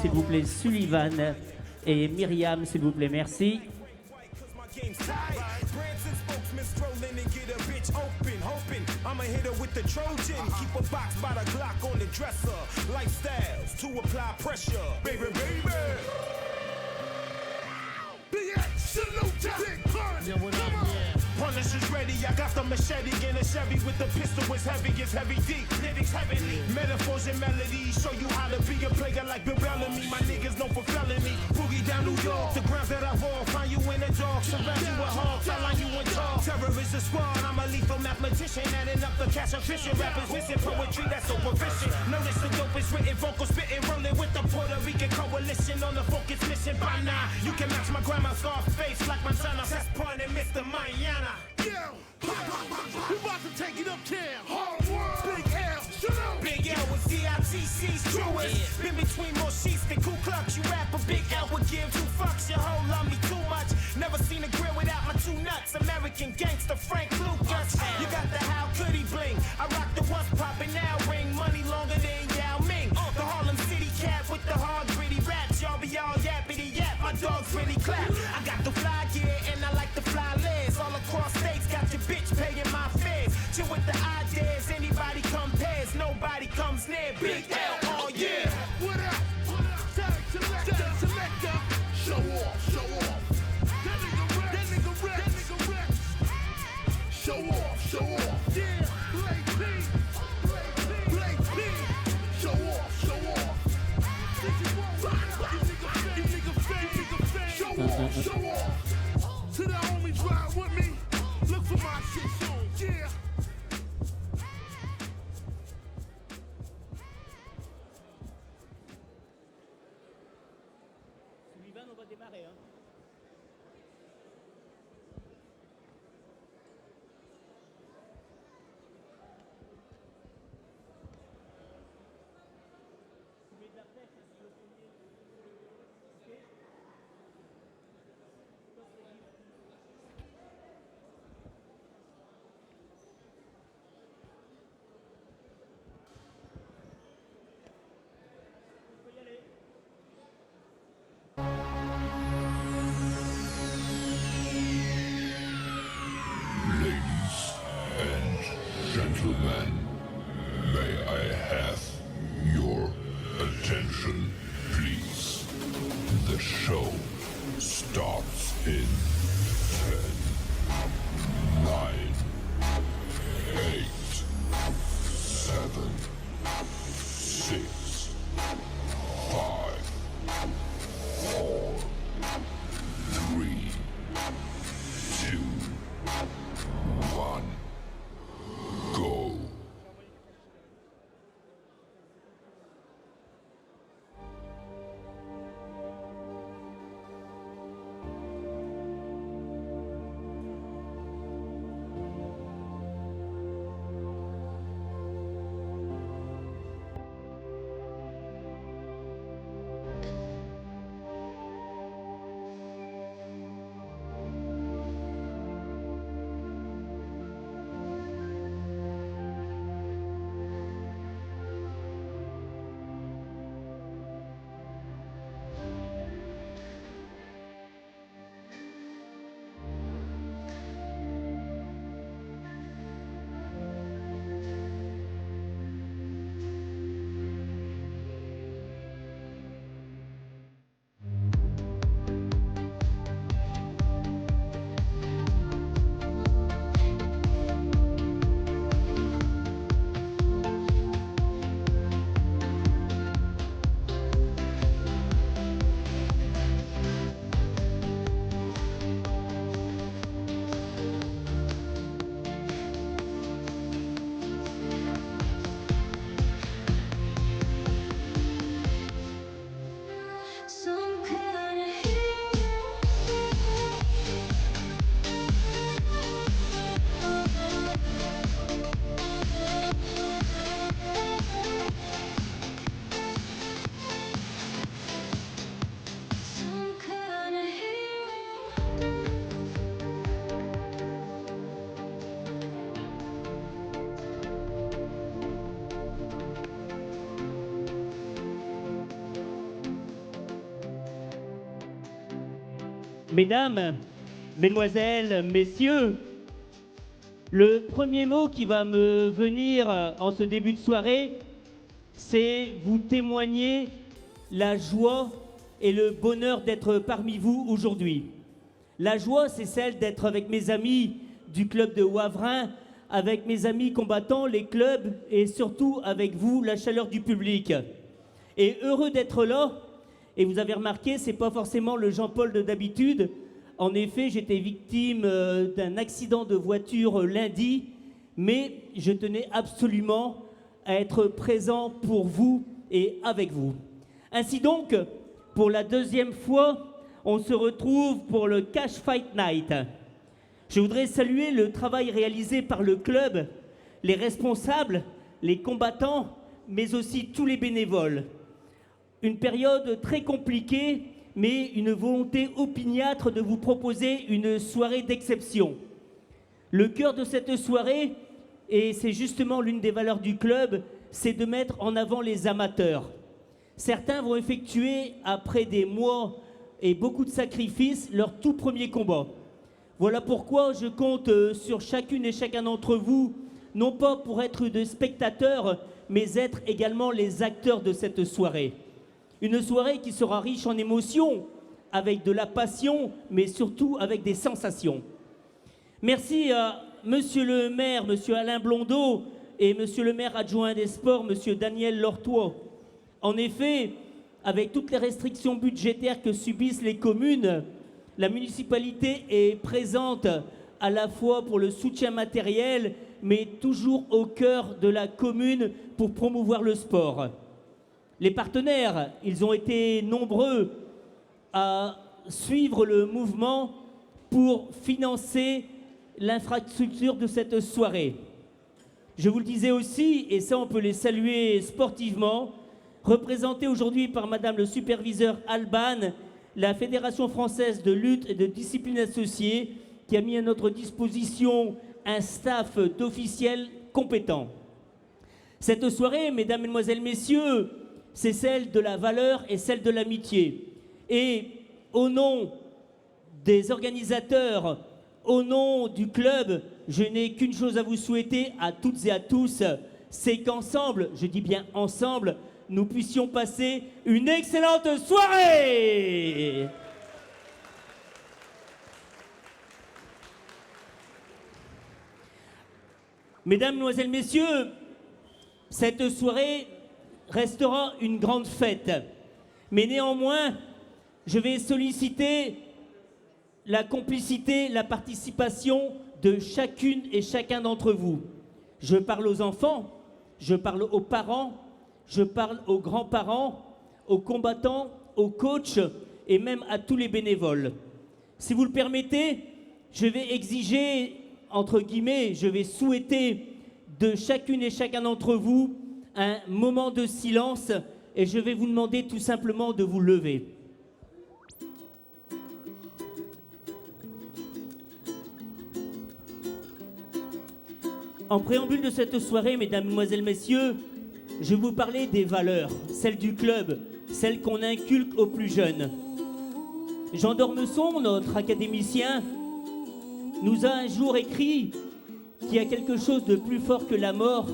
S'il vous plaît, Sullivan et Myriam, s'il vous plaît, merci. Branson spokesman strolling and get a bitch open, hoping I'ma hit her with the Trojan. Keep a box by the Glock on the dresser. Lifestyles to apply pressure. Baby, baby. Big pun. Yeah, what up, yeah. Punisher's ready, I got the machete in a Chevy with the pistol as heavy as heavy deep. Lyrics heavenly, metaphors and melodies show you how to be a player like Bill Bellamy. My niggas known for felony. Boogie down New York, the grounds that I walk. Find you in the dark, surround you with hawks. I line you in talk. Terror is a squad, I'm a lethal mathematician. Adding up the cash efficient. Rappers missing poetry that's so proficient. Notice the dope is written, vocal spitting, rolling with the Puerto Rican coalition on the focus mission. By now, you can match my grandma's scar face like Montana. That's pun and Mr. Mayana. Yo, we about to take it uptown. Hard world. Big L, shut up. Big L with DITC's truest. Been between more sheets than Ku Klux. You rap a Big L would give two fucks. Your hoe love me too much. Never seen a grill without my two nuts. American gangster Frank Lucas. You got the how could he bling? I rock the once poppin' now ring. Money longer than Yao Ming. The Harlem City cat with the hard gritty raps. Y'all be all yappity yap. My dogs really clap. I got the fly gear and I like the fly legs. All across states got your bitch paying my fares. Chill with the ideas. Anybody compares. Nobody comes near. Big L, oh yeah. What up? Selector. Show off, show off. That nigga rap. Show off. Yeah, Blake P. Show off. Show off. To the homies ride with me. Look for my shit soon. Yeah. Sullivan, on va démarrer. Hein. Gentlemen, may I have your attention, please? The show starts in 10, 9, 8, 7, 6, 5, 4, 3, 2, 1. Go. Mesdames, mesdemoiselles, messieurs, le premier mot qui va me venir en ce début de soirée, c'est vous témoigner la joie et le bonheur d'être parmi vous aujourd'hui. La joie, c'est celle d'être avec mes amis du club de Wavrin, avec mes amis combattants, les clubs, et surtout avec vous, la chaleur du public. Et heureux d'être là, et vous avez remarqué, c'est pas forcément le Jean-Paul de d'habitude. En effet, j'étais victime d'un accident de voiture lundi, mais je tenais absolument à être présent pour vous et avec vous. Ainsi donc, pour la deuxième fois, on se retrouve pour le Cash Fight Night. Je voudrais saluer le travail réalisé par le club, les responsables, les combattants, mais aussi tous les bénévoles. Une période très compliquée, mais une volonté opiniâtre de vous proposer une soirée d'exception. Le cœur de cette soirée, et c'est justement l'une des valeurs du club, c'est de mettre en avant les amateurs. Certains vont effectuer, après des mois et beaucoup de sacrifices, leur tout premier combat. Voilà pourquoi je compte sur chacune et chacun d'entre vous, non pas pour être des spectateurs, mais être également les acteurs de cette soirée. Une soirée qui sera riche en émotions, avec de la passion, mais surtout avec des sensations. Merci à Monsieur le maire, Monsieur Alain Blondeau, et Monsieur le maire adjoint des sports, Monsieur Daniel Lortois. En effet, avec toutes les restrictions budgétaires que subissent les communes, la municipalité est présente à la fois pour le soutien matériel, mais toujours au cœur de la commune pour promouvoir le sport. Les partenaires, ils ont été nombreux à suivre le mouvement pour financer l'infrastructure de cette soirée. Je vous le disais aussi, et ça on peut les saluer sportivement, représenté aujourd'hui par Madame le superviseur Alban, la Fédération française de lutte et de discipline associée, qui a mis à notre disposition un staff d'officiels compétents. Cette soirée, mesdames, mesdemoiselles, messieurs, c'est celle de la valeur et celle de l'amitié. Et au nom des organisateurs, au nom du club, je n'ai qu'une chose à vous souhaiter à toutes et à tous, c'est qu'ensemble, je dis bien ensemble, nous puissions passer une excellente soirée. Mesdames, Mesdemoiselles, Messieurs, cette soirée restera une grande fête. Mais néanmoins, je vais solliciter la complicité, la participation de chacune et chacun d'entre vous. Je parle aux enfants, je parle aux parents, je parle aux grands-parents, aux combattants, aux coachs et même à tous les bénévoles. Si vous le permettez, je vais exiger, entre guillemets, je vais souhaiter de chacune et chacun d'entre vous un moment de silence et je vais vous demander tout simplement de vous lever. En préambule de cette soirée, mesdames, mesdemoiselles, messieurs, je vais vous parler des valeurs, celles du club, celles qu'on inculque aux plus jeunes. Jean d'Ormesson, notre académicien, nous a un jour écrit qu'il y a quelque chose de plus fort que la mort,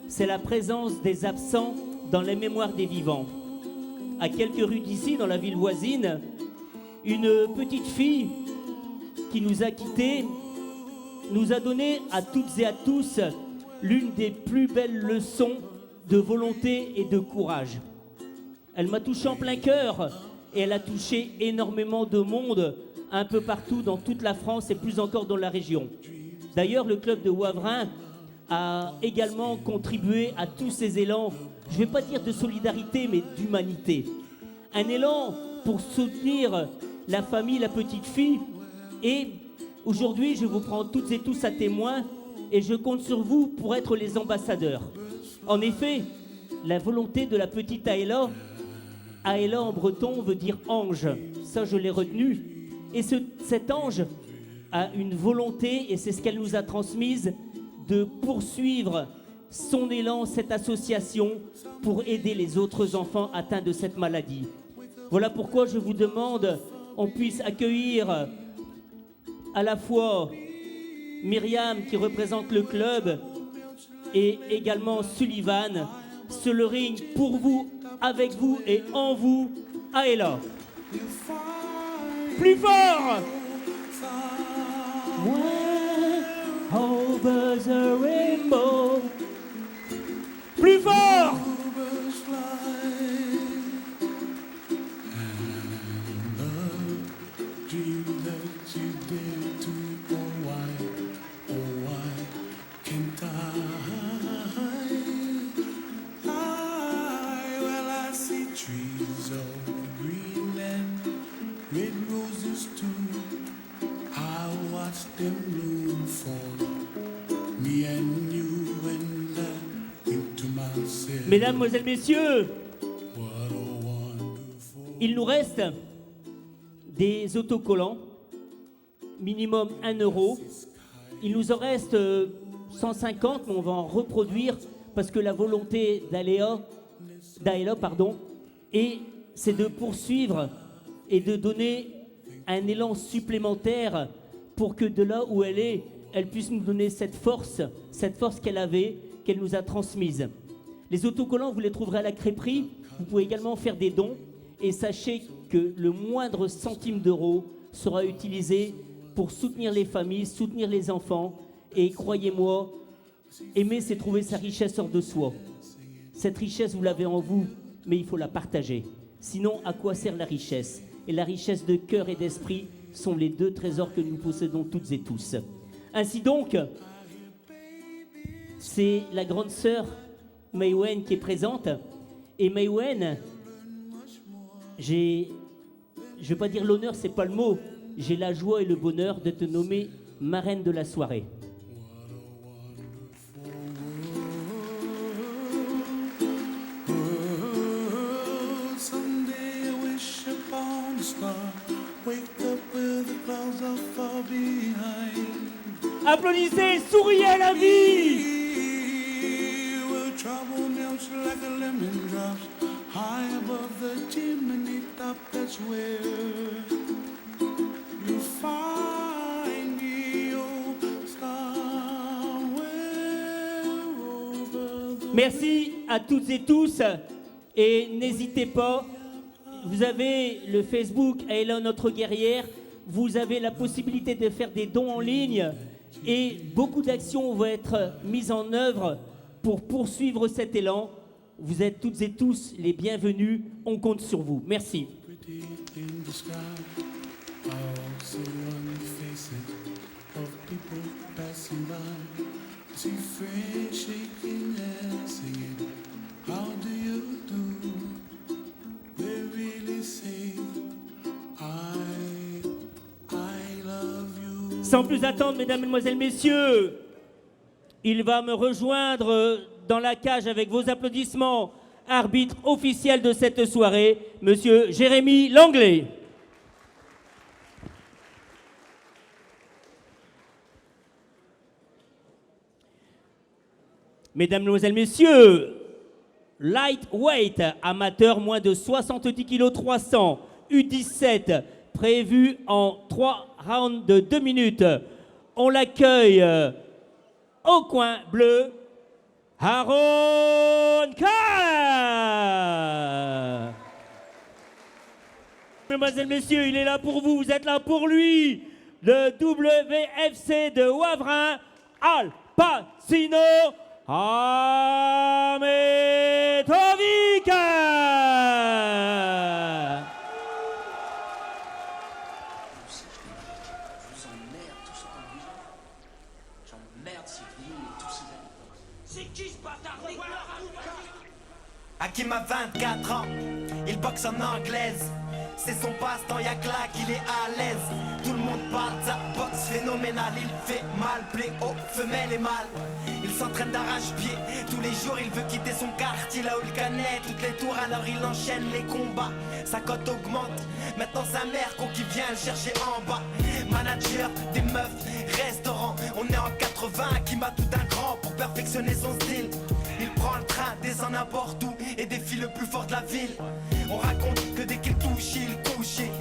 c'est la présence des absents dans la mémoire des vivants. À quelques rues d'ici, dans la ville voisine, une petite fille qui nous a quittés nous a donné à toutes et à tous l'une des plus belles leçons de volonté et de courage. Elle m'a touché en plein cœur et elle a touché énormément de monde un peu partout dans toute la France et plus encore dans la région. D'ailleurs, le club de Wavrin a également contribué à tous ces élans, je ne vais pas dire de solidarité, mais d'humanité. Un élan pour soutenir la famille, la petite fille. Et aujourd'hui, je vous prends toutes et tous à témoin et je compte sur vous pour être les ambassadeurs. En effet, la volonté de la petite Aëla, Aëla en breton veut dire ange, ça je l'ai retenu. Et cet ange a une volonté, et c'est ce qu'elle nous a transmise, de poursuivre son élan, cette association, pour aider les autres enfants atteints de cette maladie. Voilà pourquoi je vous demande, on puisse accueillir à la fois Myriam qui représente le club et également Sullivan sur le ring pour vous, avec vous et en vous, Aela. Plus fort! Over the rainbow. Plus fort! Mesdames, Mesdemoiselles, Messieurs, il nous reste des autocollants, minimum 1 €. Il nous en reste 150, mais on va en reproduire parce que la volonté d'Aela, c'est de poursuivre et de donner un élan supplémentaire pour que de là où elle est, elle puisse nous donner cette force qu'elle avait, qu'elle nous a transmise. Les autocollants, vous les trouverez à la crêperie. Vous pouvez également faire des dons. Et sachez que le moindre centime d'euro sera utilisé pour soutenir les familles, soutenir les enfants. Et croyez-moi, aimer, c'est trouver sa richesse hors de soi. Cette richesse, vous l'avez en vous, mais il faut la partager. Sinon, à quoi sert la richesse? Et la richesse de cœur et d'esprit sont les 2 trésors que nous possédons toutes et tous. Ainsi donc, c'est la grande sœur Maïwen qui est présente. Et Maïwen, je ne vais pas dire l'honneur, c'est pas le mot. J'ai la joie et le bonheur de te nommer marraine de la soirée. Applaudissez, souriez à la vie! Merci à toutes et tous et n'hésitez pas, vous avez le Facebook Aela notre guerrière, vous avez la possibilité de faire des dons en ligne et beaucoup d'actions vont être mises en œuvre pour poursuivre cet élan. Vous êtes toutes et tous les bienvenus, on compte sur vous. Merci. Sans plus attendre, mesdames, mesdemoiselles, messieurs, il va me rejoindre dans la cage avec vos applaudissements, arbitre officiel de cette soirée, monsieur Jérémy Langlais. Mesdames, Mesdemoiselles, Messieurs, lightweight, amateur moins de 70 kg 300, U17, prévu en 3 rounds de 2 minutes. On l'accueille au coin bleu, Haron Khan. Mesdemoiselles, Messieurs, il est là pour vous, vous êtes là pour lui. Le WFC de Wavrin, Al Pacino Ahmetovic. Hakim a 24 ans, il boxe en anglaise. C'est son passe-temps, y'a que là qu'il est à l'aise. Tout le monde parle de sa boxe phénoménale. Il fait mal, plaît aux femelles et mâles. Il s'entraîne d'arrache-pied, tous les jours il veut quitter son quartier. Là où il connaît toutes les tours, alors il enchaîne les combats. Sa cote augmente, maintenant sa mère qui vient le chercher en bas. Manager, des meufs, restaurant. On est en 80, qui m'a tout un grand pour perfectionner son style. Il prend le train, descend n'importe où et défie le plus fort de la ville. On raconte que dès qu'il touche, il couchait.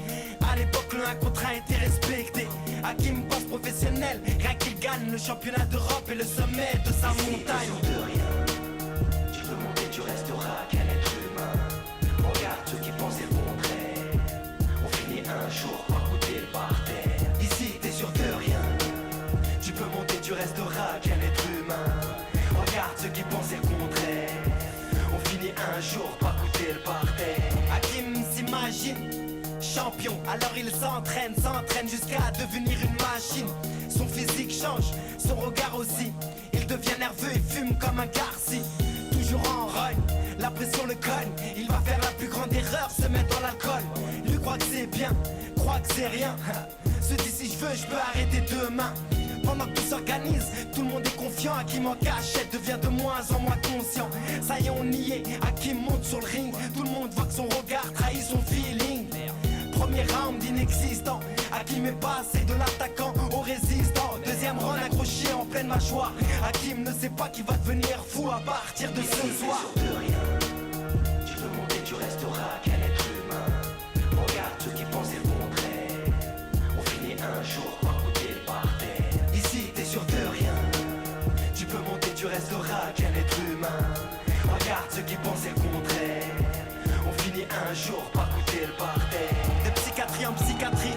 À l'époque, 1 contre 1 était respecté. Hakim passe professionnel, rien qu'il gagne le championnat d'Europe et le sommet de sa montagne. De rien, tu peux monter, tu resteras qu'un être humain. Regarde ceux qui pensent le contraire. On finit un jour par goûter le parterre. Ici t'es sûr de rien, tu peux monter, tu resteras qu'un être humain. Regarde ceux qui pensent le contraire. On finit un jour par goûter le parterre. Hakim s'imagine champion, alors il s'entraîne jusqu'à devenir une machine. Son physique change, son regard aussi. Il devient nerveux et fume comme un garci. Toujours en rogne, la pression le cogne. Il va faire la plus grande erreur, se mettre dans l'alcool. Lui croit que c'est bien, croit que c'est rien. Se dit si je veux, je peux arrêter demain. Pendant que tout s'organise, tout le monde est confiant. Hakim en cachette devient de moins en moins conscient. Ça y est, on y est, Hakim monte sur le ring. Tout le monde voit que son regard trahit son feeling. Premier round inexistant, Hakim est passé de l'attaquant au résistant. Deuxième round accroché en pleine mâchoire. Hakim ne sait pas qu'il va devenir fou à partir de ce soir. De rien, tu peux monter, tu resteras qu'un être humain. Regarde ceux qui pensent le contraire. On finit un jour par goûter le parterre. Ici t'es sûr de rien, tu peux monter, tu resteras qu'un être humain. Regarde ceux qui pensent le contraire. On finit un jour par goûter le parterre. De psychiatrie en psychiatrie,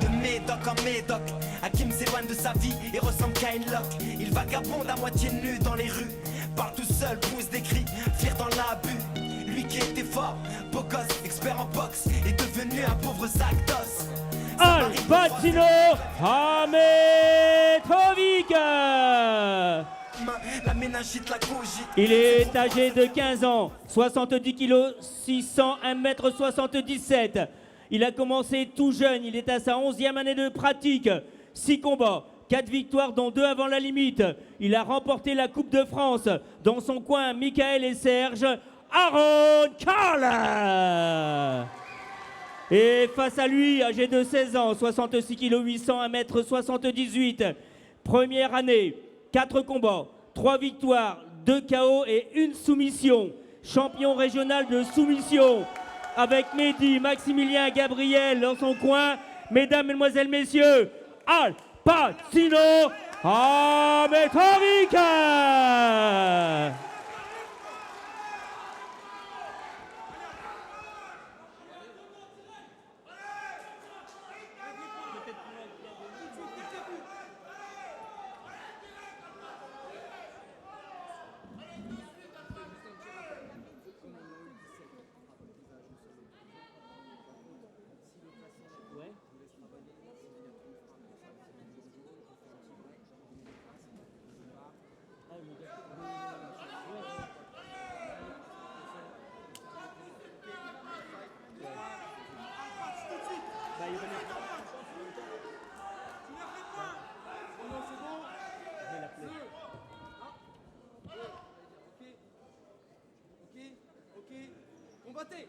de médoc en médoc, Hakim s'éloigne de sa vie et ressemble qu'à une loque. Il vagabonde à moitié nu dans les rues, parle tout seul, pousse des cris, fier dans l'abus. Lui qui était fort, beau gosse, expert en boxe, est devenu un pauvre sac d'os. Al Pacino Ahmetovic. La méningite, la cogite. Il est âgé de 15 ans, 70 kg, 601 m 77. Il a commencé tout jeune, il est à sa 11e année de pratique. 6 combats, 4 victoires dont 2 avant la limite. Il a remporté la Coupe de France. Dans son coin, Michael et Serge, Aaron Carl. Et face à lui, âgé de 16 ans, 66 kg, 801 m 78. Première année, 4 combats, 3 victoires, 2 KO et 1 soumission. Champion régional de soumission avec Mehdi, Maximilien, Gabriel dans son coin. Mesdames, Mesdemoiselles, Messieurs, Al Pacino Ahmetovic. Combattez.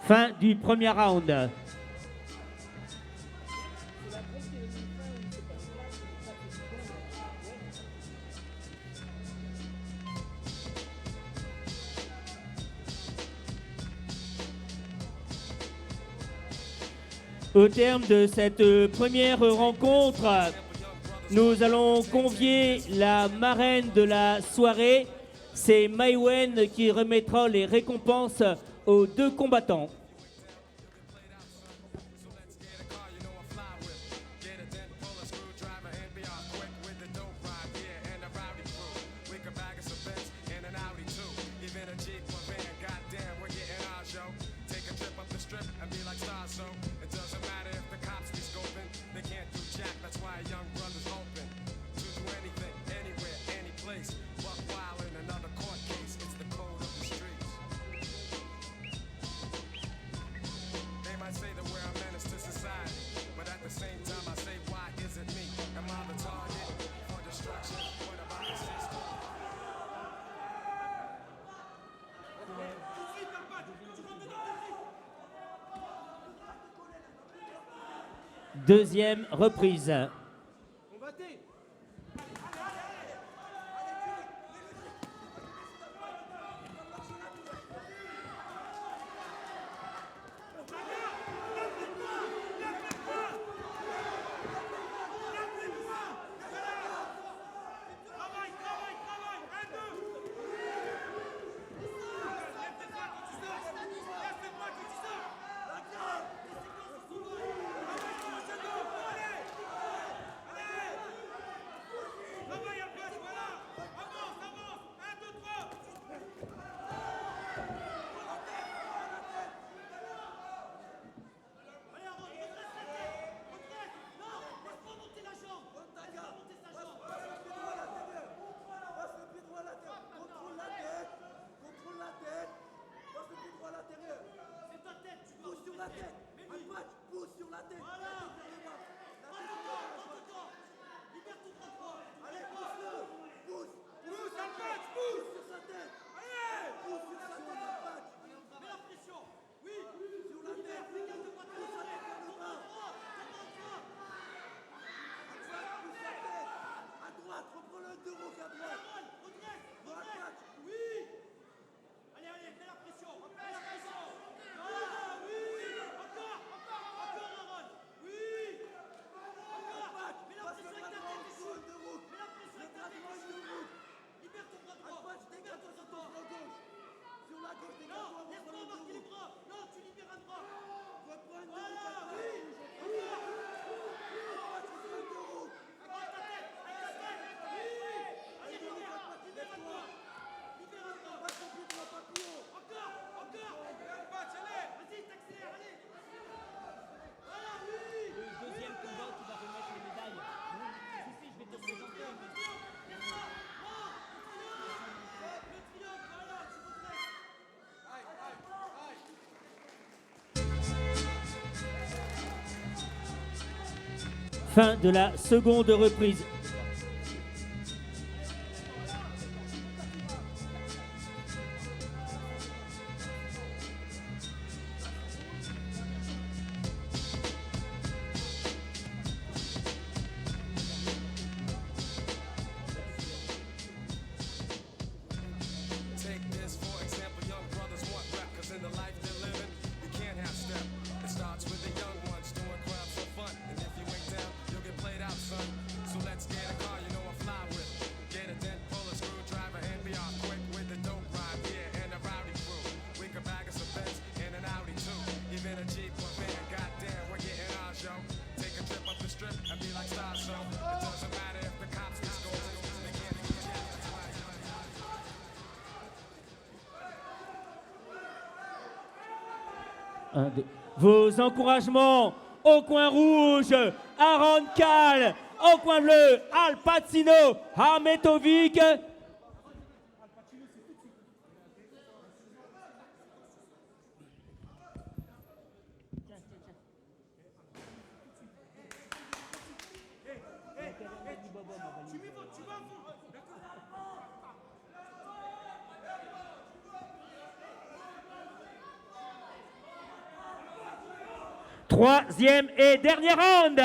Fin du premier round. Au terme de cette première rencontre, nous allons convier la marraine de la soirée. C'est Maïwen qui remettra les récompenses aux deux combattants. Deuxième reprise. Fin de la seconde reprise. Vos encouragements au coin rouge, Aaron Kal, au coin bleu, Al Pacino Ahmetovic. Troisième et dernier round.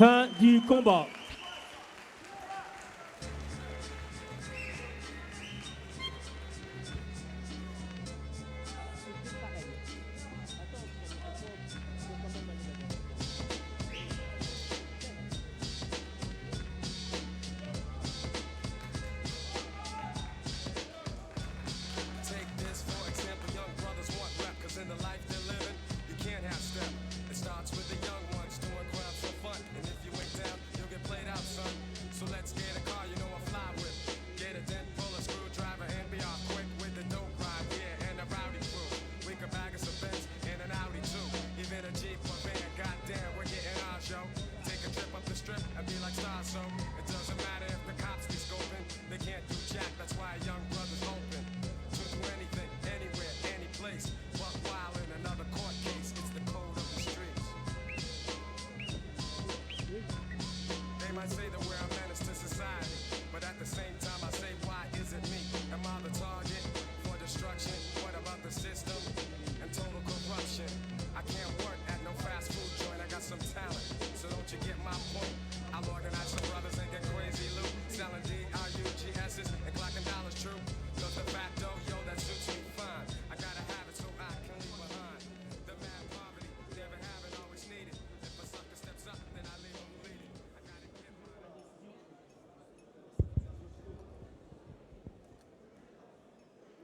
Fin du combat.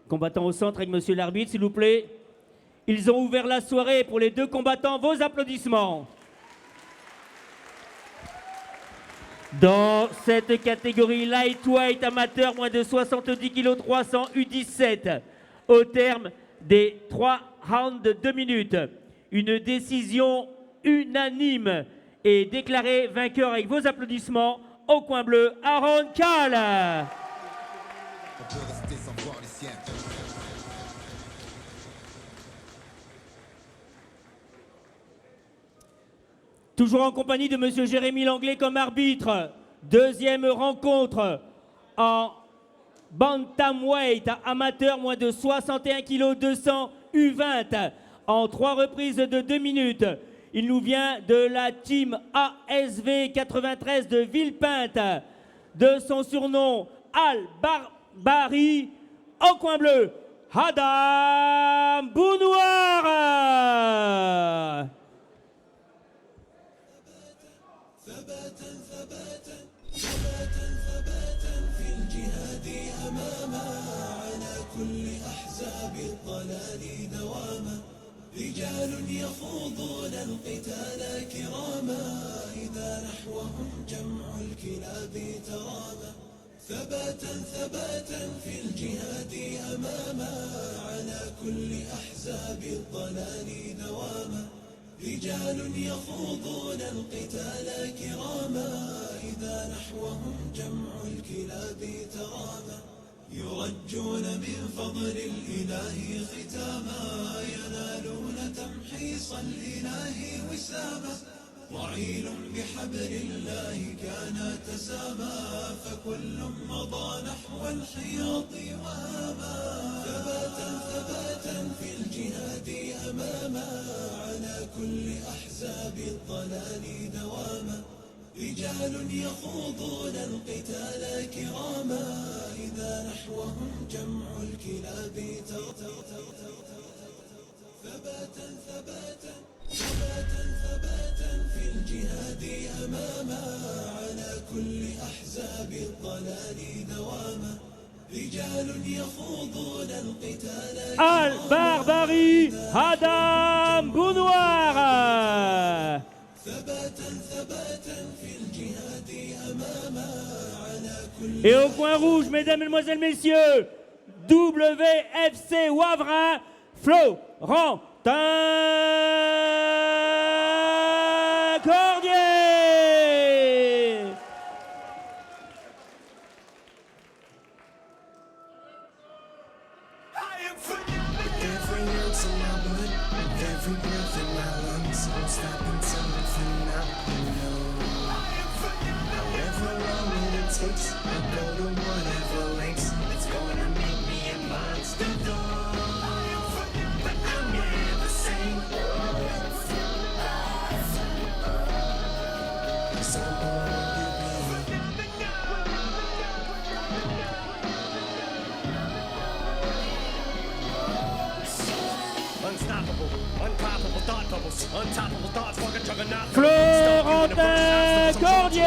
Combattants au centre avec monsieur l'arbitre, s'il vous plaît. Ils ont ouvert la soirée pour les deux combattants. Vos applaudissements. Dans cette catégorie lightweight amateur, moins de 70 kg 300 U17, au terme des 3 rounds de 2 minutes, une décision unanime est déclarée vainqueur avec vos applaudissements au coin bleu, Aaron Kahl. Toujours en compagnie de monsieur Jérémy Langlais comme arbitre. Deuxième rencontre en bantamweight amateur moins de 61 kg 200 U20 en 3 reprises de 2 minutes. Il nous vient de la team ASV 93 de Villepinte, de son surnom Al-Barbari, au coin bleu, Adam Bounoir. ثباتا ثباتا Al-Barbari, Adam Bounouar. Et au coin rouge, mesdames, mesdemoiselles, messieurs, WFC Wavrin, Florentin Cordier. Florentin Cordier.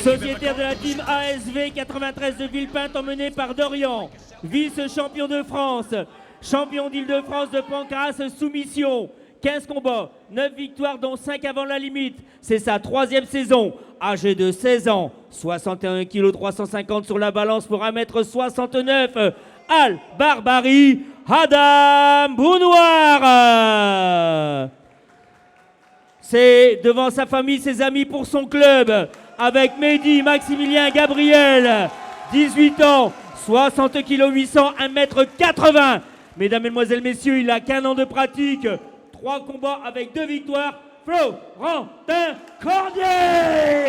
Sociétaire de la team ASV 93 de Villepinte, emmené par Dorian, vice-champion de France, champion d'Île-de-France de Pancras, soumission, 15 combats, 9 victoires dont 5 avant la limite. C'est sa 3e saison, âgé de 16 ans, 61 kg 350 sur la balance pour 1m69. Al-Barbari, Adam Bounouar. C'est devant sa famille, ses amis pour son club, avec Mehdi, Maximilien, Gabriel, 18 ans, 60 kg 800, 1m80. Mesdames, Mesdemoiselles, Messieurs, il a qu'un an de pratique, 3 combats avec 2 victoires. Florentin Cordier.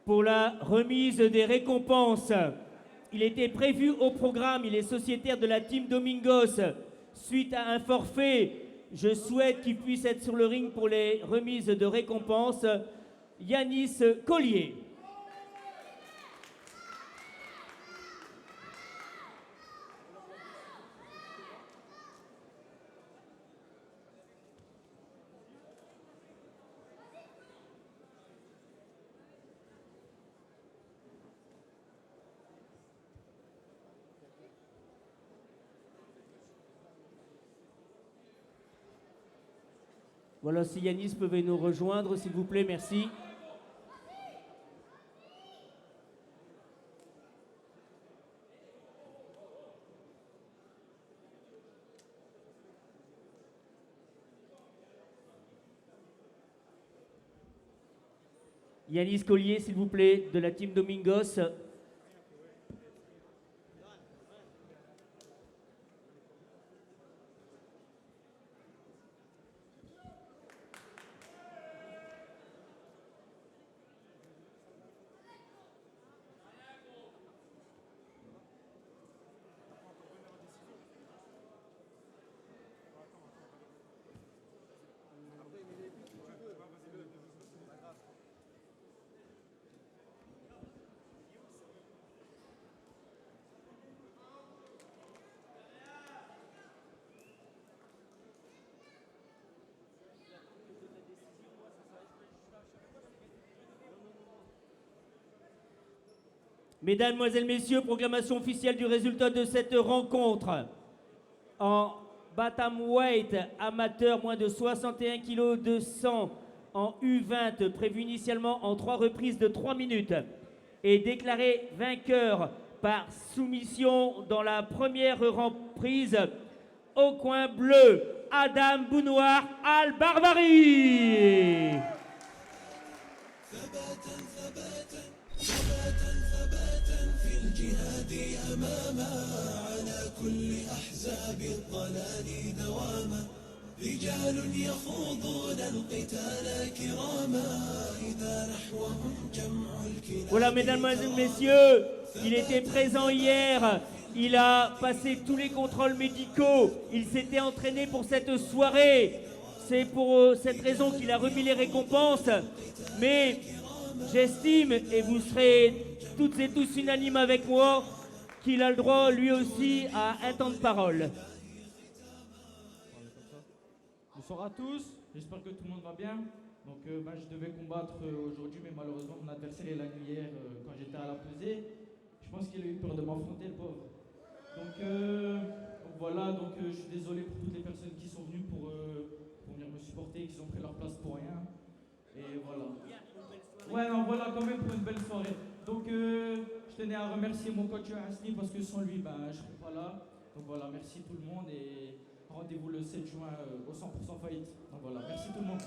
pour la remise des récompenses. Il était prévu au programme, il est sociétaire de la team Domingos. Suite à un forfait, je souhaite qu'il puisse être sur le ring pour les remises de récompenses. Yanis Collier. Voilà, si Yanis pouvait nous rejoindre, s'il vous plaît, merci. Yanis Collier, s'il vous plaît, de la team Domingos. Mesdames, Mesdemoiselles, Messieurs, proclamation officielle du résultat de cette rencontre. En Bantamweight, amateur moins de 61 kg 200 en U20, prévu initialement en 3 reprises de 3 minutes, est déclaré vainqueur par soumission dans la première reprise au coin bleu, Adam Bounoir Al-Barbari. Voilà, mesdames, messieurs, il était présent hier, il a passé tous les contrôles médicaux, il s'était entraîné pour cette soirée. C'est pour cette raison qu'il a remis les récompenses. Mais j'estime, et vous serez toutes et tous unanimes avec moi, qu'il a le droit lui aussi à un temps de parole. Bonsoir à tous, j'espère que tout le monde va bien. Donc je devais combattre aujourd'hui, mais malheureusement mon adversaire est là hier quand j'étais à la pesée. Je pense qu'il a eu peur de m'affronter, le pauvre. Donc voilà, je suis désolé pour toutes les personnes qui sont venues pour venir me supporter, qui ont pris leur place pour rien. Et voilà. Ouais, non, voilà, quand même pour une belle soirée. Donc je tenais à remercier mon coach Asni parce que sans lui, je ne serais pas là. Donc voilà, merci tout le monde et rendez-vous le 7 juin au 100% Fight. Donc voilà, merci tout le monde.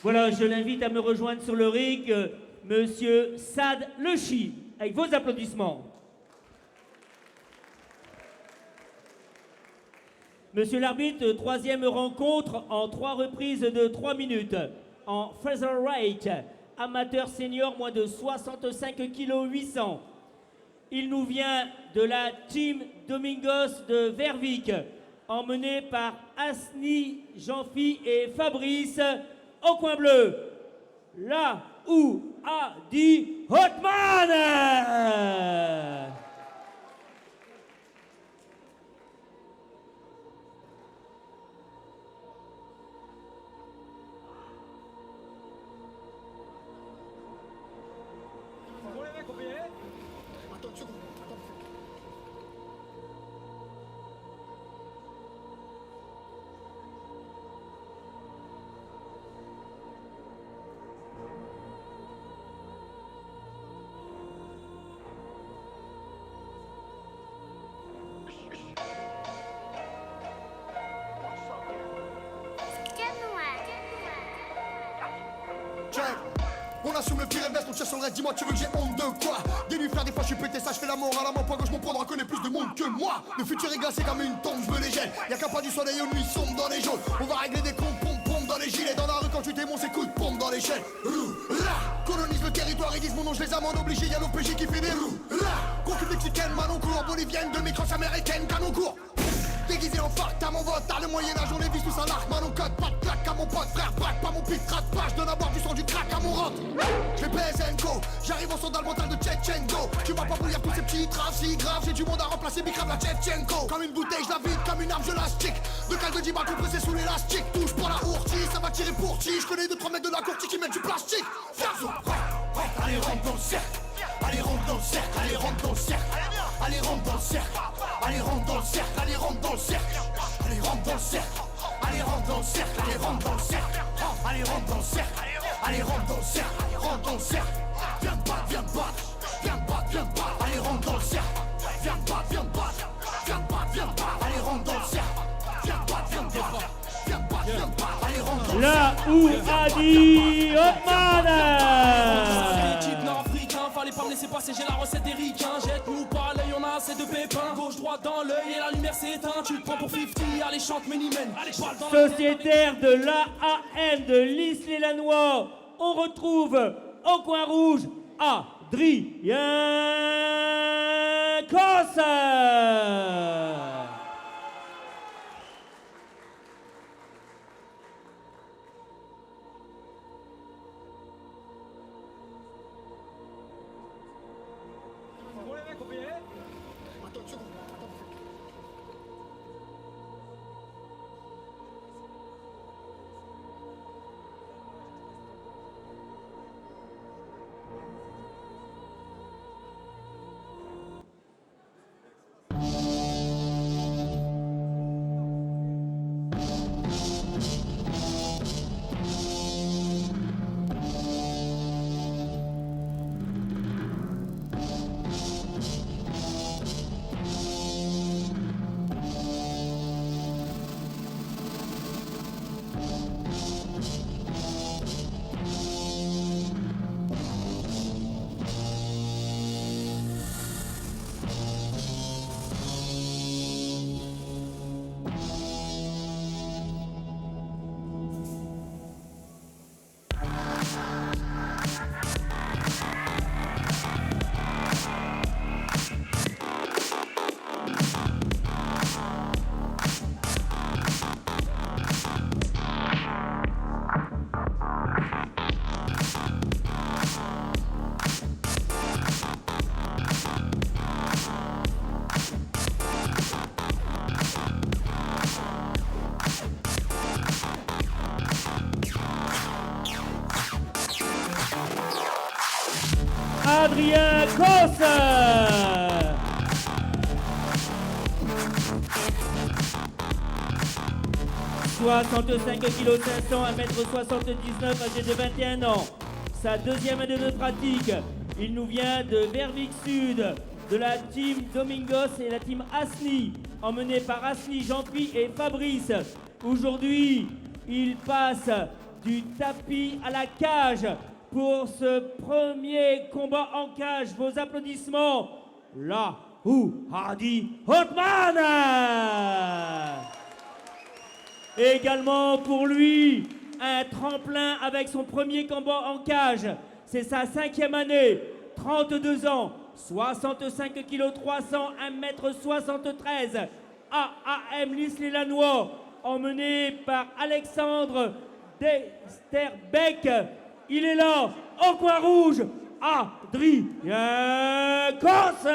Voilà, je l'invite à me rejoindre sur le ring, Monsieur Sad Lechi, avec vos applaudissements. Monsieur l'arbitre, troisième rencontre en 3 reprises de 3 minutes. En featherweight, amateur senior moins de 65 kg 800. Il nous vient de la team Domingos de Vervic, emmené par Asni, Jean-Phi et Fabrice au coin bleu. Là où a dit Hotman. On assume le pire et baisse, on cherche sur le reste, dis-moi tu veux que j'ai honte de quoi? Des nuits frère, des fois je suis pété, ça je fais la mort à la main, poids gauche, mon poids droit connaît plus de monde que moi. Le futur est glacé comme une tombe, je me les gèle. Y'a qu'un pas du soleil aux nuits sombres dans les jaunes. On va régler des comptes, pompe dans les les gilets. Dans la rue quand tu démonces, c'est coup de pompe dans l'échelle. Colonise le territoire, ils disent mon nom, je les amende obligés. Y'a l'OPJ qui fait des roues. Concube mexicaine, Manoncourt, bolivienne, demi-crosse américaine, Canoncourt. Déguisé en phare, t'as mon vote, t'as le Moyen-Âge, on les vise tous à l'arc. Manon code, pas de claque à mon pote, frère, braque pas mon pit, rate pas, je donne à boire du sang du crack à mon rentre. Je vais PSNCO, j'arrive au son dans le mental de Tchetchenko. Tu vas pas bouillir tous ces petits traves si grave, j'ai du monde à remplacer, Bikram la Tchetchenko. Comme une bouteille, je la vide, comme une arme, je la stick. De calme de 10 balles compressé sous l'élastique. Touche pour la ourtie, ça va tirer pour qui. Je connais 2-3 mecs de la courtie qui mettent du plastique. Allez, rentre dans le cercle. Allez, rentre dans le cercle, allez, rentre dans le cercle. Allez, rentre dans le cercle. Allez, rentre dans le cercle, allez, rentre dans le cercle. Allez, rentre dans le cercle. Allez, rentre dans le cercle, allez, rentre dans le cercle. Allez, rentre dans le cercle. Allez, rentre dans le cercle, allez, rentre dans le cercle. Viens te battre, viens te battre. Viens te battre, viens te battre. Allez, rentre dans le cercle. Viens te battre, viens te battre. Viens te battre, viens te battre. Allez, rentre dans le cercle. Viens te battre, viens te battre. Viens te battre, viens te battre. Allez, rentre dans le cercle. Là où Adi Hotman. Fallait pas me laisser passer, j'ai la recette d'Eric, hein. Jette-nous pas l'œil, on a assez de pépins. Gauche, droite dans l'œil et la lumière s'éteint. Tu te prends pour 50, allez chante Minimen. Sociétaire de l'AAM de l'Isle-et-Lannoy, on retrouve au coin rouge Adrien Cosse. Adrien Cosse. « 65 kg 500, 1m79, âgé de 21 ans. Sa deuxième année de pratique. Il nous vient de Verviers Sud, de la team Domingos et la team Asni, emmenée par Asni, Jean-Pierre et Fabrice. Aujourd'hui, il passe du tapis à la cage pour ce premier combat en cage. Vos applaudissements. Là où Adi Hotman. Également pour lui, un tremplin avec son premier combat en cage. C'est sa 5e année, 32 ans, 65 kg 300, 1m73. AAM l'Isle-et-Lannoy, emmené par Alexandre Desterbeck. Il est là, au coin rouge, Adrien Cosse.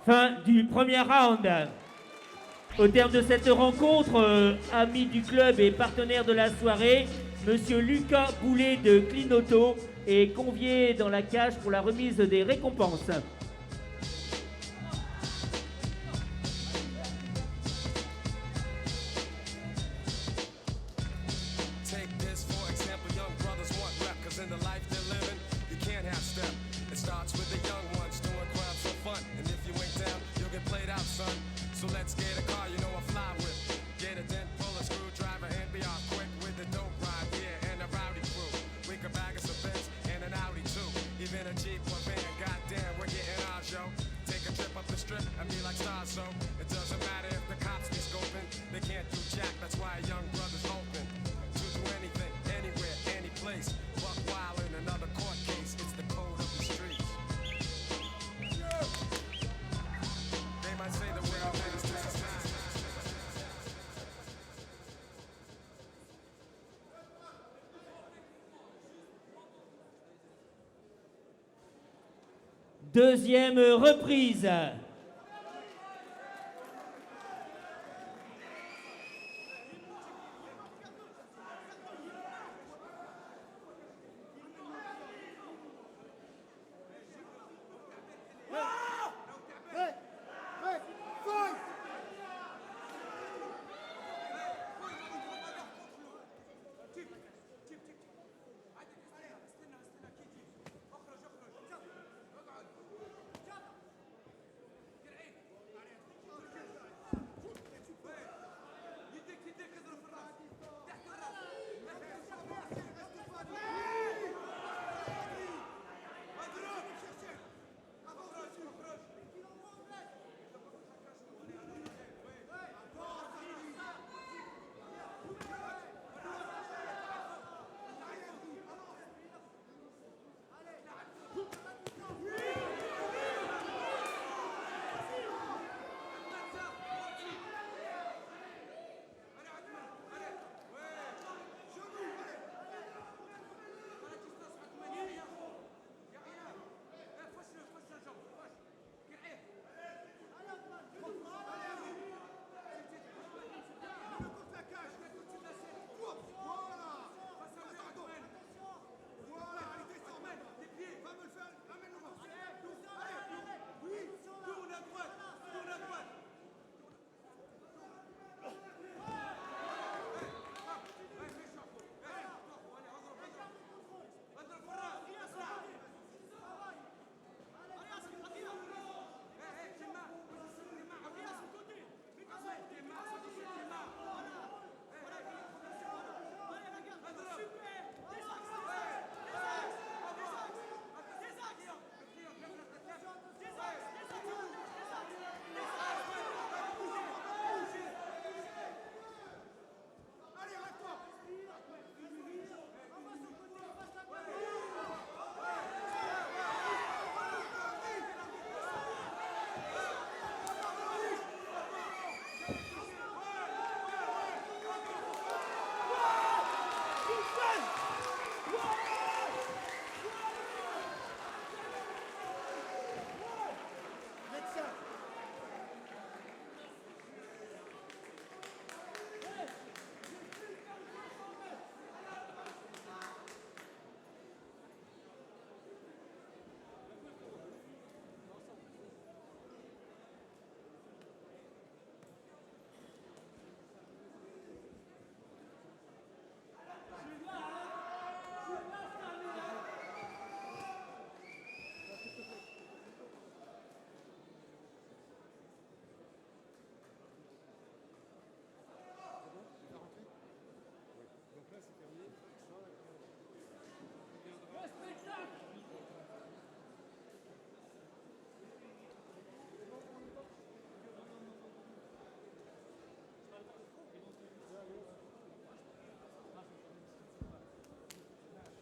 Fin du premier round. Au terme de cette rencontre, ami du club et partenaire de la soirée, Monsieur Lucas Boulet de Clinauto est convié dans la cage pour la remise des récompenses. Take this for example, young brothers want rep, cause in the life they're living, you can't have step. It starts with the young ones doing crowds for fun, and if you ain't down, you'll get played out, son. So let's get a car, you know I fly with. Get a dent, pull a screwdriver, and be off quick with the dope ride, yeah, and a rowdy crew. We could bag us a Benz and an Audi too, even a Jeep or van, goddamn, we're getting ours, yo. Take a trip up the strip and be like stars, so it doesn't matter if the cops be scoping, they can't do jack, that's why a young brother's open. To do anything, anywhere, any place, buck wild in another court case, it's the code of the streets. They might say the world is this time. Deuxième reprise.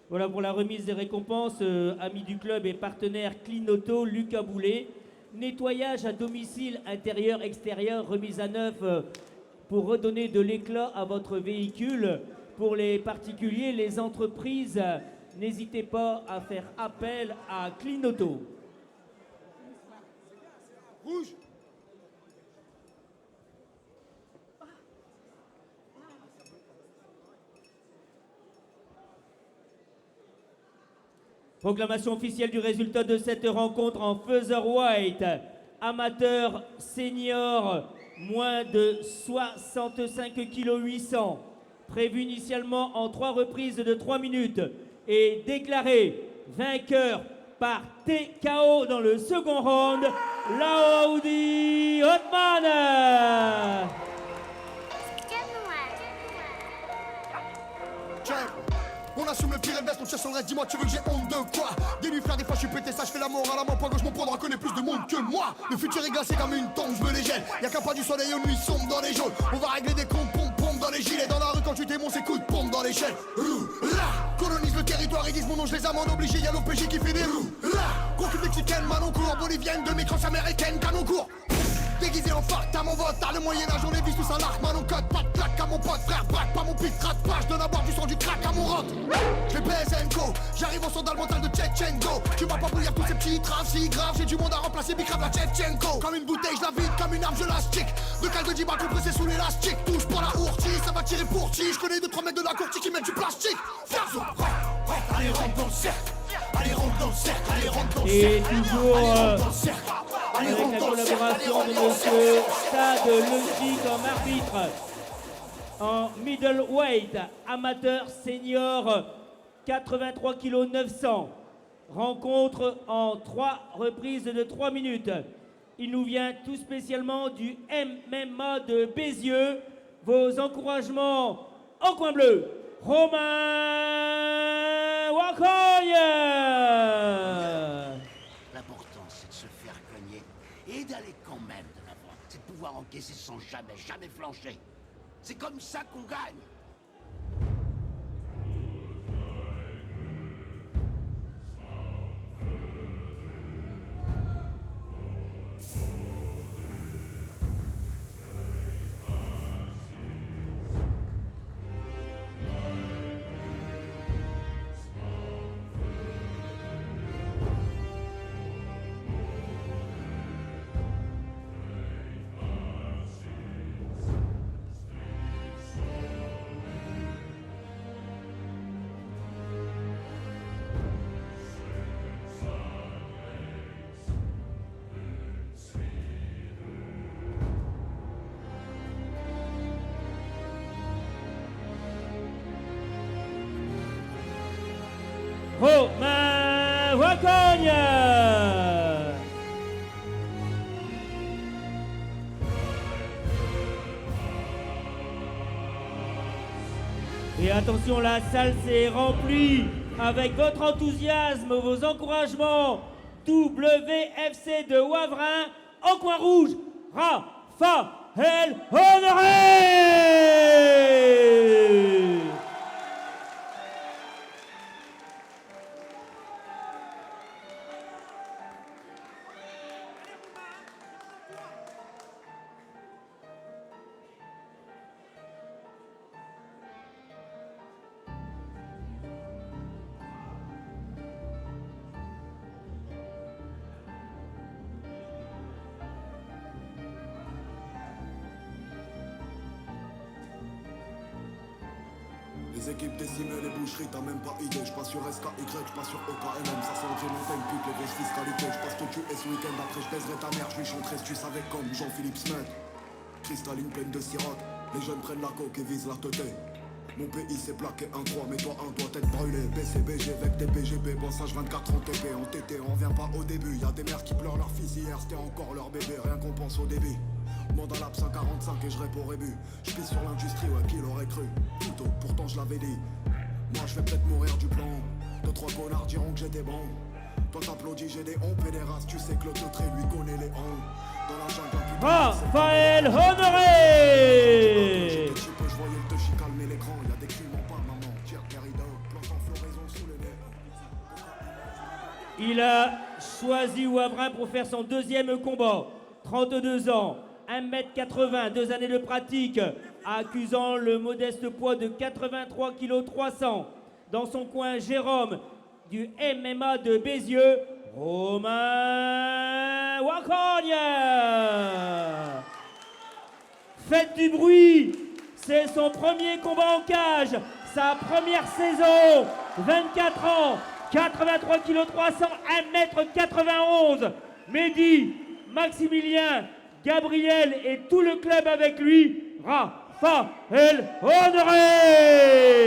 Voilà pour la remise des récompenses, amis du club et partenaire Clinauto, Lucas Boulet. Nettoyage à domicile, intérieur, extérieur, remise à neuf pour redonner de l'éclat à votre véhicule. Pour les particuliers, les entreprises, n'hésitez pas à faire appel à Clinauto. Bouge. Proclamation officielle du résultat de cette rencontre en featherweight. Amateur senior, moins de 65 kg 800. Prévu initialement en 3 reprises de 3 minutes. Et déclaré vainqueur par TKO dans le second round, Laoudi Hotman. On assume le pire et baisse ton chest sur le reste, dis-moi tu veux que j'ai honte de quoi? Des nuits frère, des fois je suis pété, ça je fais la morale à ma poids gauche, mon poids droit connaît plus de monde que moi. Le futur est glacé comme une tombe, je me les gèle. Y'a qu'un pas du soleil aux nuits sombres dans les jaunes. On va régler des comptes, pompe dans les gilets. Dans la rue quand tu t'émonces, c'est coup de pompe dans l'échelle. Colonise le territoire, ils disent mon nom, je les amende obligés, y'a l'OPJ qui fait des roues. Concube mexicaine, Manoncourt, bolivienne, demi-crosse américaine, Canoncourt. Déguisé en phare, t'as mon vote, t'as le Moyen-Âge, on les vise tous à l'arc, man, on code, pas de plaque à mon pote, frère, braque, pas mon pit, rate pas, je donne à boire du sang, du crack à mon rock. Je vais PSNCO, j'arrive au sandal mental de Tchetchenko. Tu vas pas bouillir tous ces petits traves si grave, j'ai du monde à remplacer, bicrave la Tchetchenko. Comme une bouteille, je la vide, comme une arme, je la stick. De cale de 10 balles compressé sous l'élastique, touche pour la ourtie, ça va tirer pour qui. Je connais 2-3 mecs de la courtie qui mettent du plastique. Ferzo, allez rentre dans le cercle, allez rentre dans le cercle, allez rentre dans le cercle. Et toujours avec la collaboration de monsieur Stade Logique en arbitre. En middleweight, amateur senior, 83 kg 900. Rencontre en 3 reprises de 3 minutes. Il nous vient tout spécialement du MMA de Bézieux. Vos encouragements en coin bleu, Romain Wakoye. L'important, c'est de se faire cogner et d'aller quand même de l'avant. C'est de pouvoir encaisser sans jamais flancher. C'est comme ça qu'on gagne. Romain Wakoye. Et attention, la salle s'est remplie avec votre enthousiasme, vos encouragements. WFC de Wavrin, en coin rouge, Raphaël Honoré. Les équipes décimées, les boucheries, t'as même pas idée. J'passe sur SKY, j'passe sur OKLM. Ça sent j'ai monté une pute, les grosses fiscalités. J'passe te tuer ce week-end, après j'baiserai ta mère. J'lui chanterai si tu savais comme Jean-Philippe Smet. Cristalline pleine de siroc. Les jeunes prennent la coke et visent la teuté. Mon pays s'est plaqué 1-3, mais toi un doigt tête brûlée. BCBG avec tes PGB, passage 24 en TP. En TT, on revient pas au début. Y'a des mères qui pleurent leur fils hier, c'était encore leur bébé. Rien qu'on pense au débit. Mande à l'AP 145 et je réponds rébut. Je pisse sur l'industrie, ouais, qui l'aurait cru. Plutôt, pourtant je l'avais dit. Moi je vais peut-être mourir du plan. 2-3 connards diront que j'étais bon. Toi t'applaudis, j'ai des hontes et des races. Tu sais que le teutré lui connaît les hontes. Dans la jungle d'un putain. Raphaël Honoré. Je voyais le touchy calmer l'écran. Y'a des crimes en pas, maman. Tire Pérido, plante en floraison sous le nez. Il a choisi Wavrin pour faire son deuxième combat. 32 ans. 1m80, 2 années de pratique, accusant le modeste poids de 83 kg 300. Dans son coin, Jérôme du MMA de Bézieux, Romain Wakoye. Faites du bruit. C'est son premier combat en cage. Sa première saison. 24 ans. 83 kg 300, 1m91. Mehdi, Maximilien, Gabriel et tout le club avec lui. Raphaël Honoré.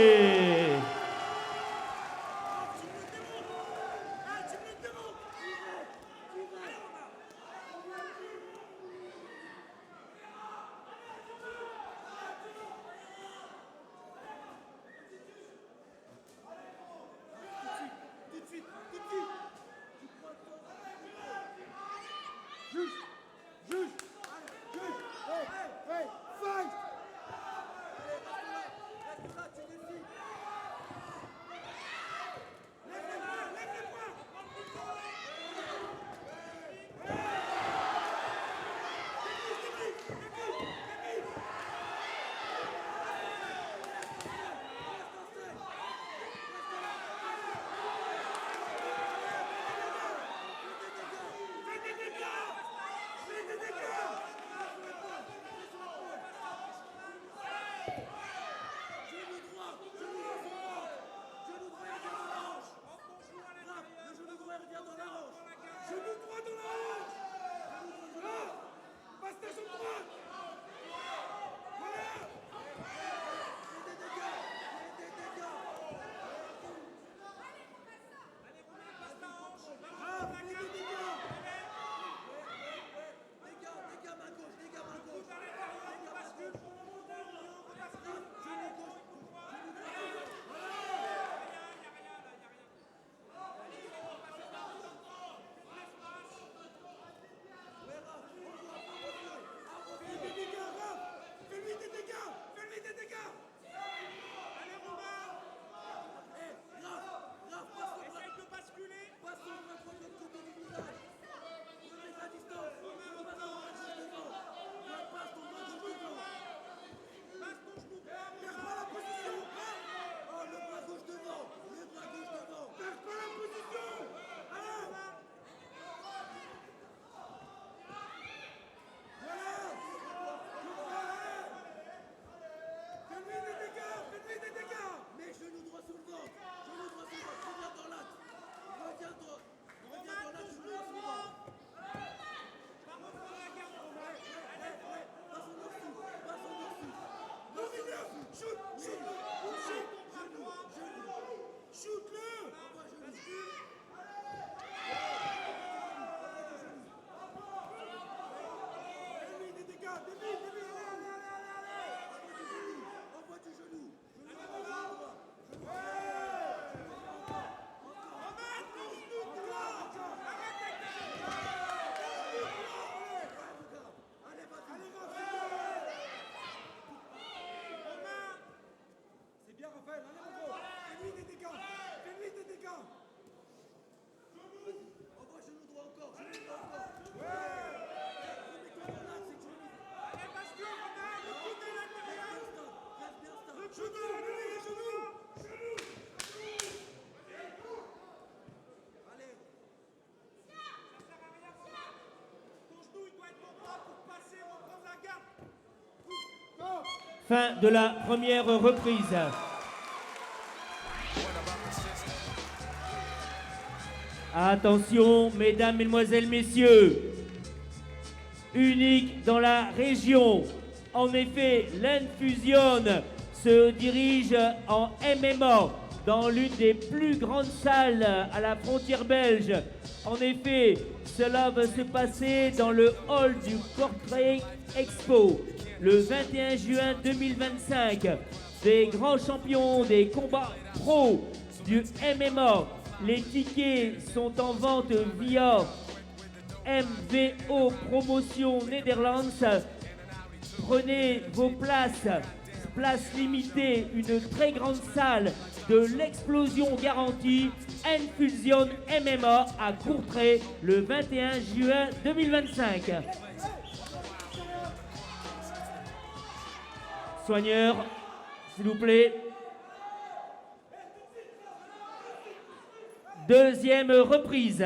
Fin de la première reprise. Attention, mesdames, mesdemoiselles, messieurs. Unique dans la région. En effet, l'Infusion se dirige en MMA dans l'une des plus grandes salles à la frontière belge. En effet, cela va se passer dans le hall du Kortrijk Expo le 21 juin 2025. Des grands champions des combats pro du MMA. Les tickets sont en vente via MVO Promotion Netherlands. Prenez vos places. Place limitée, une très grande salle de l'explosion garantie. Infusion MMA à Courtrai le 21 juin 2025. Soigneur, s'il vous plaît. Deuxième reprise.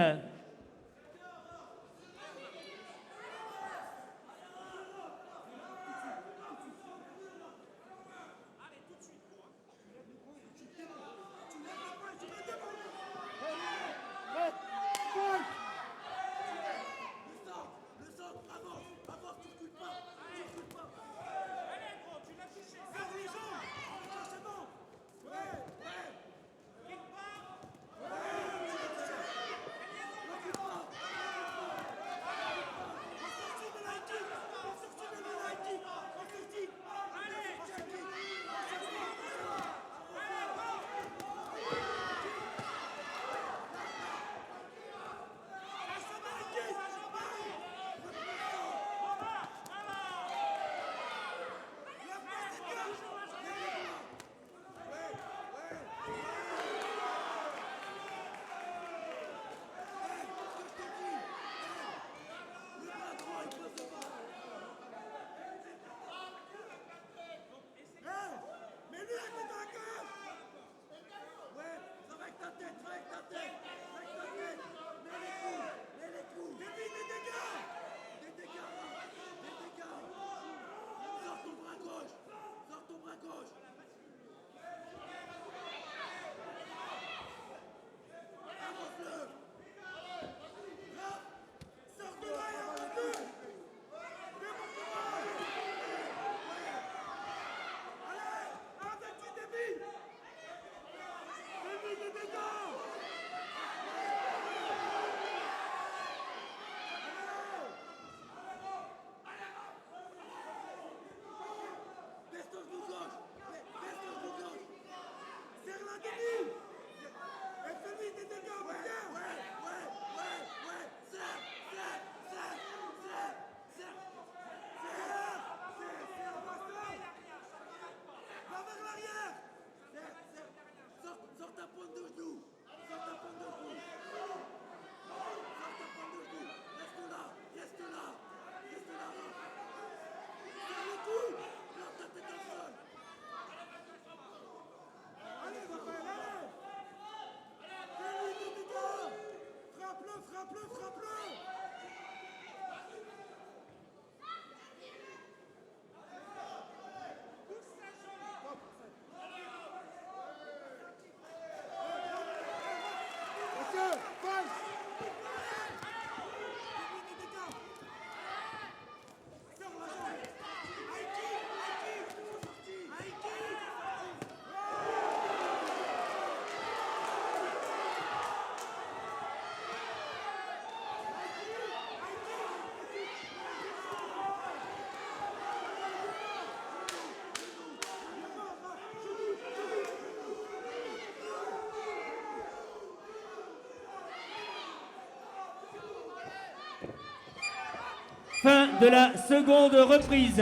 Fin de la seconde reprise.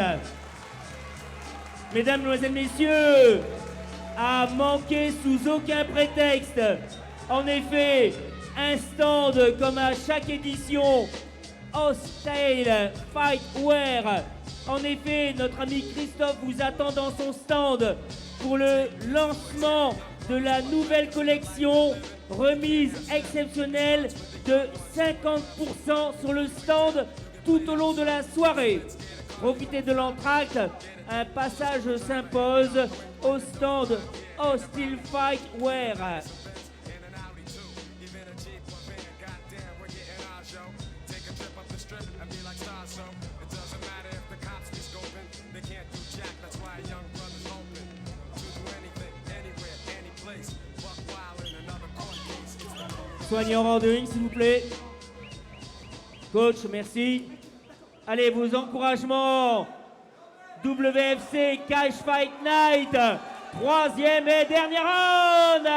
Mesdames, Mesdemoiselles, Messieurs, à manquer sous aucun prétexte. En effet, un stand comme à chaque édition, Hostile Fightwear. En effet, notre ami Christophe vous attend dans son stand pour le lancement de la nouvelle collection. Remise exceptionnelle de 50% sur le stand tout au long de la soirée. Profitez de l'entracte, un passage s'impose au stand Hostile Fightwear. Soignez en rendez-vous, s'il vous plaît. Coach, merci. Allez, vos encouragements. WFC Cash Fight Night. 3e et dernier round.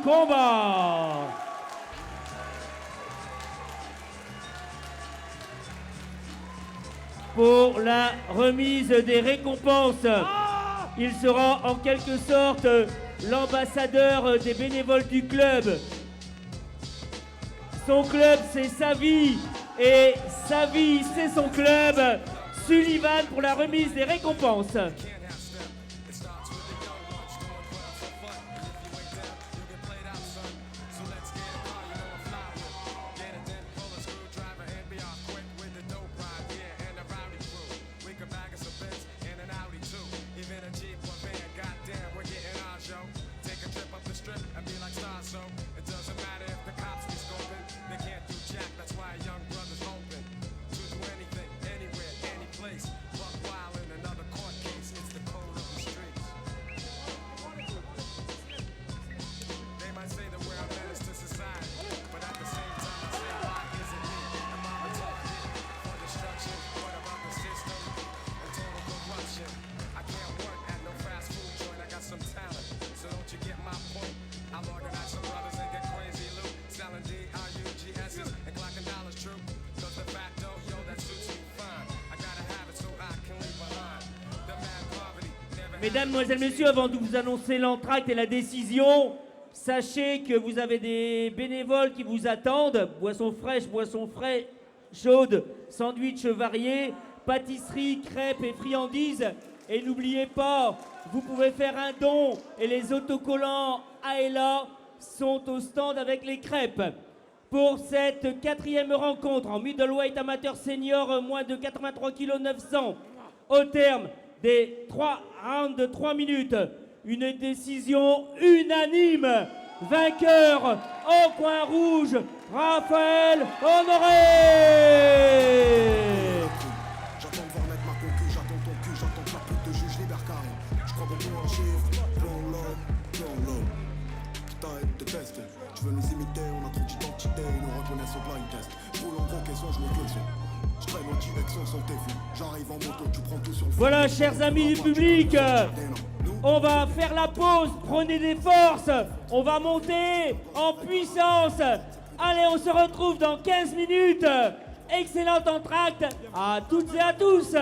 combat. Pour la remise des récompenses, il sera en quelque sorte l'ambassadeur des bénévoles du club. Son club, c'est sa vie, et sa vie, c'est son club. Sullivan pour la remise des récompenses. Mesdames, Mesdemoiselles, Messieurs, avant de vous annoncer l'entracte et la décision, sachez que vous avez des bénévoles qui vous attendent. Boissons fraîches, chaudes, sandwichs variés, pâtisseries, crêpes et friandises. Et n'oubliez pas, vous pouvez faire un don et les autocollants Aela sont au stand avec les crêpes. Pour cette 4e rencontre en middleweight amateur senior, moins de 83 kg 900, au terme des 3 rounds de 3 minutes, une décision unanime. Vainqueur au coin rouge, Raphaël Honoré. J'attends de voir naître ma concu, j'attends ton cul, j'attends que la pute de juge libère Karim. Je crois beaucoup en chiffres, plan l'homme. Putain, déteste. Tu veux nous imiter, on a trop d'identité, ils nous reconnaissent au blind test. Je roule en gros caisson, je mets que le son. Je traîne en direction sans tes vues. J'arrive en moto, tu prends tout sur le. Voilà, chers amis du public, on va faire la pause, prenez des forces, on va monter en puissance. Allez, on se retrouve dans 15 minutes. Excellente entracte à toutes et à tous.